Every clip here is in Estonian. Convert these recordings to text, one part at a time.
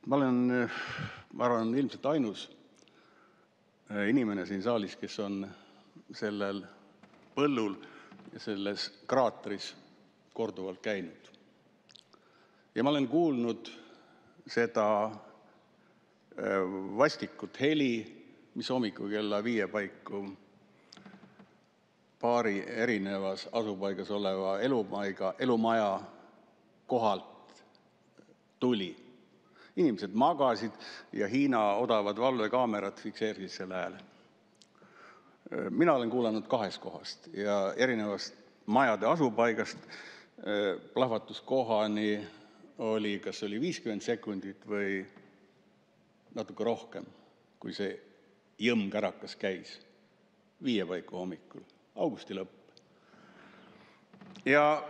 Ma arvan, ilmselt ainus inimene siin saalis, kes on sellel põllul ja selles kraatris korduvalt käinud. Ja ma olen kuulnud seda vastikut heli, mis hommikul kella 5 paiku paari erinevas asupaigas oleva elumaja kohalt tuli. Inimesed magasid ja Hiina odavad valvekaamerad fikseerisid selle hääle. Mina olen kuulanud 2 kohast ja erinevast majade asupaigast plahvatuskohani oli, kas oli 50 sekundit või natuke rohkem, kui see jõmmkärakas käis 5 paiku hommikul, augusti lõpp. Ja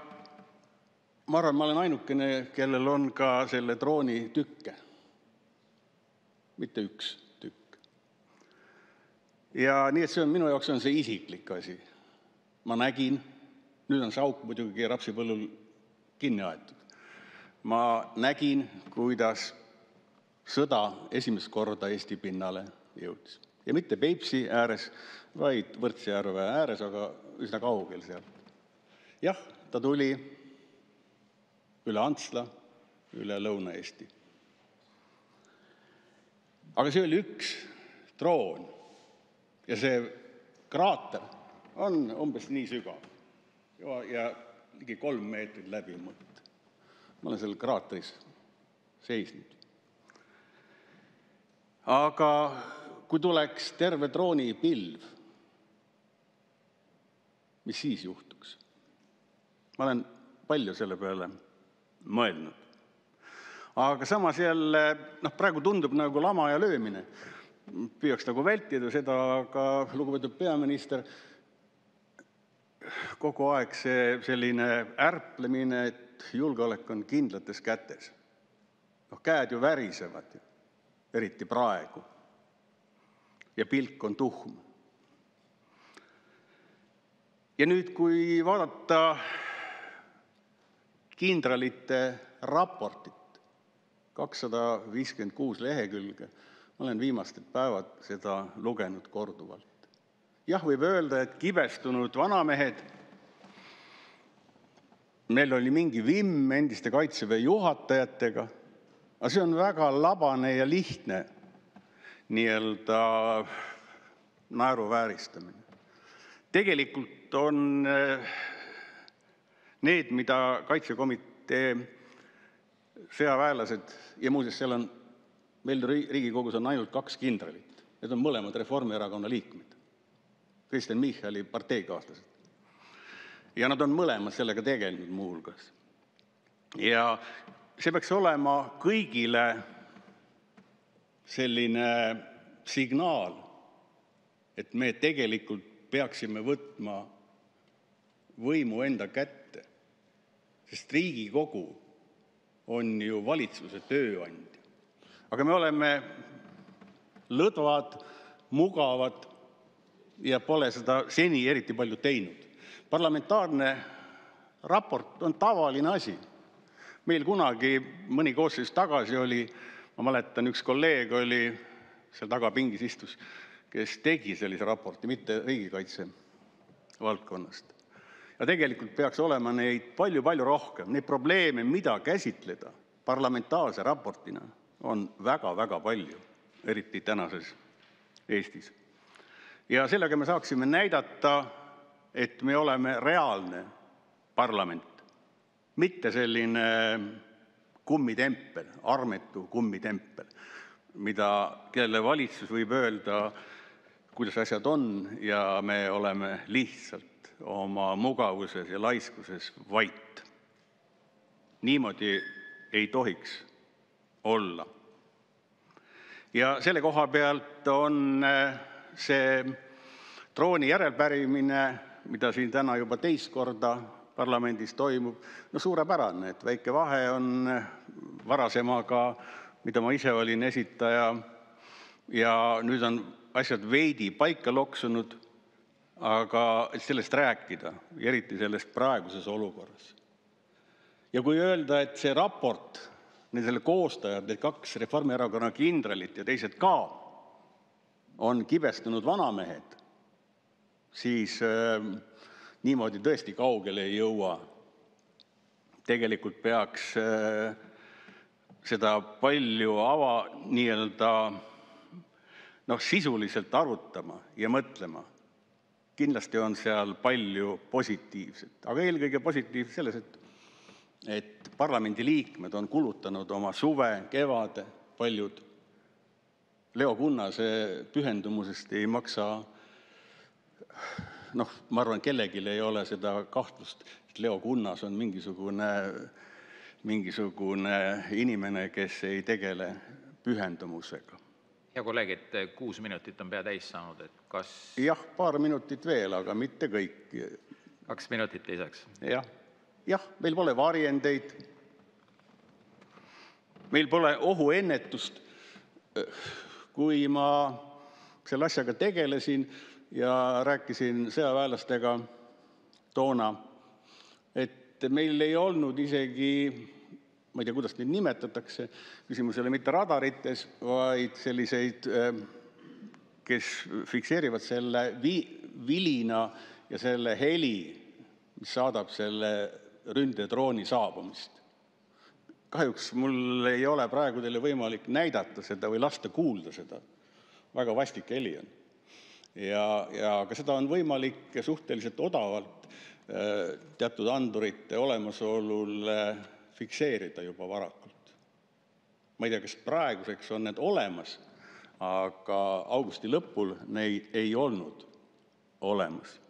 ma arvan, ma olen ainukene, kellel on ka selle drooni tükke. Mitte üks tükk. Ja nii, et see on minu jaoks on see isiklik asi. Ma nägin, nüüd on see auk muidugi rapsipõllul kinni aetud. Ma nägin, kuidas sõda esimest korda Eesti pinnale jõudis. Ja mitte Peipsi ääres, vaid Võrtsjärve ääres, aga üsna kaugel sealt. Jah, ta tuli üle Antsla, üle Lõuna-Eesti. Aga see oli üks droon ja see kraater on umbes nii sügav ja ligi 3 meetrit läbi mõõt. Ma olen seal kraatris seisnud. Aga kui tuleks terve droonipilv, mis siis juhtuks? Ma olen palju selle peale mõelnud. Aga samas jälle, praegu tundub nagu lama ja löömine. Püüaks nagu vältida seda, aga lugupeetud peaminister, kogu aeg see selline ärplemine, et julgeolek on kindlates kätes. Käed ju värisevad, eriti praegu. Ja pilk on tuhm. Ja nüüd, kui vaadata kindralite raportit, 256 lehekülge, ma olen viimased päevad seda lugenud korduvalt. Jah, võib öelda, et kibestunud vanamehed, meil oli mingi vimm endiste Kaitseväe juhatajatega, aga see on väga labane ja lihtne nii-öelda naeruvääristamine. Tegelikult on need, mida Kaitsekomitee sõjaväelased, ja muuseas seal on, meil Riigikogus on ainult 2 kindralit. Need on mõlemad Reformierakonna liikmed, Kristen Michali parteikaaslased. Ja nad on mõlemad sellega tegelenud muu hulgas. Ja see peaks olema kõigile selline signaal, et me tegelikult peaksime võtma võimu enda kätte, sest Riigikogu on ju valitsuse tööandja. Aga me oleme lõdvad, mugavad ja pole seda seni eriti palju teinud. Parlamentaarne raport on tavaline asi. Meil kunagi mõni koosseis tagasi oli, ma mäletan, üks kolleeg oli, seal tagapingis istus, kes tegi sellise raporti, mitte riigikaitse valdkonnast. Ja tegelikult peaks olema neid palju-palju rohkem. Neid probleeme, mida käsitleda parlamentaarse raportina, on väga-väga palju, eriti tänases Eestis. Ja sellega me saaksime näidata, et me oleme reaalne parlament, mitte selline kummitempel, armetu kummitempel, kelle valitsus võib öelda, kuidas asjad on, ja me oleme lihtsalt oma mugavuses ja laiskuses vait. Niimoodi ei tohiks olla. Ja selle koha pealt on see drooni järelpärimine, mida siin täna juba 2 korda parlamendis toimub, suurepärane, et väike vahe on varasemaga, mida ma ise olin esitaja, ja nüüd on asjad veidi paika loksunud, aga sellest rääkida, eriti sellest praeguses olukorras. Ja kui öelda, et see raport selle koostajad, need 2 Reformierakonna kindralit ja teised ka, on kibestunud vanamehed, siis niimoodi tõesti kaugele ei jõua. Tegelikult peaks seda palju sisuliselt arutama ja mõtlema. Kindlasti on seal palju positiivset, aga eelkõige positiivset selles, et parlamendi liikmed on kulutanud oma suve, kevade, paljud. Leo Kunnase pühendumusest ei maksa, ma arvan, kellelgi ei ole seda kahtlust, et Leo Kunnas on mingisugune inimene, kes ei tegele pühendumusega. Hea kolleeg, 6 minutit on pea täis saanud, et kas... Jah, paar minutit veel, aga mitte kõik. 2 minutit lisaks. Jah, meil pole varjendeid, meil pole ohuennetust. Kui ma selle asjaga tegelesin ja rääkisin sõjaväelastega toona, et meil ei olnud isegi, ma ei tea, kuidas neid nimetatakse, küsimus ei ole mitte radarites, vaid selliseid, kes fikseerivad selle vilina ja selle heli, mis saadab selle ründedrooni saabumist. Kahjuks mul ei ole praegu teile võimalik näidata seda või lasta kuulda seda. Väga vastik heli on. Aga seda on võimalik suhteliselt odavalt teatud andurite olemasolul fikseerida juba varakult. Ma ei tea, kas praeguseks on need olemas, aga augusti lõpul neid ei olnud olemas.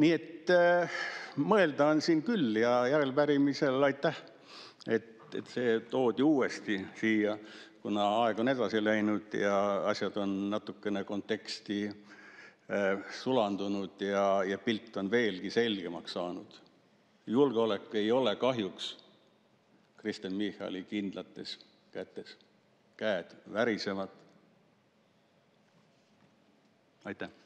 Nii et mõelda on siin küll ja järelpärimisel aitäh, et see toodi uuesti siia, kuna aeg on edasi läinud ja asjad on natukene konteksti sulandunud ja pilt on veelgi selgemaks saanud. Julgeolek ei ole kahjuks Kristen Michali kindlates kätes. Käed värisevad. Aitäh!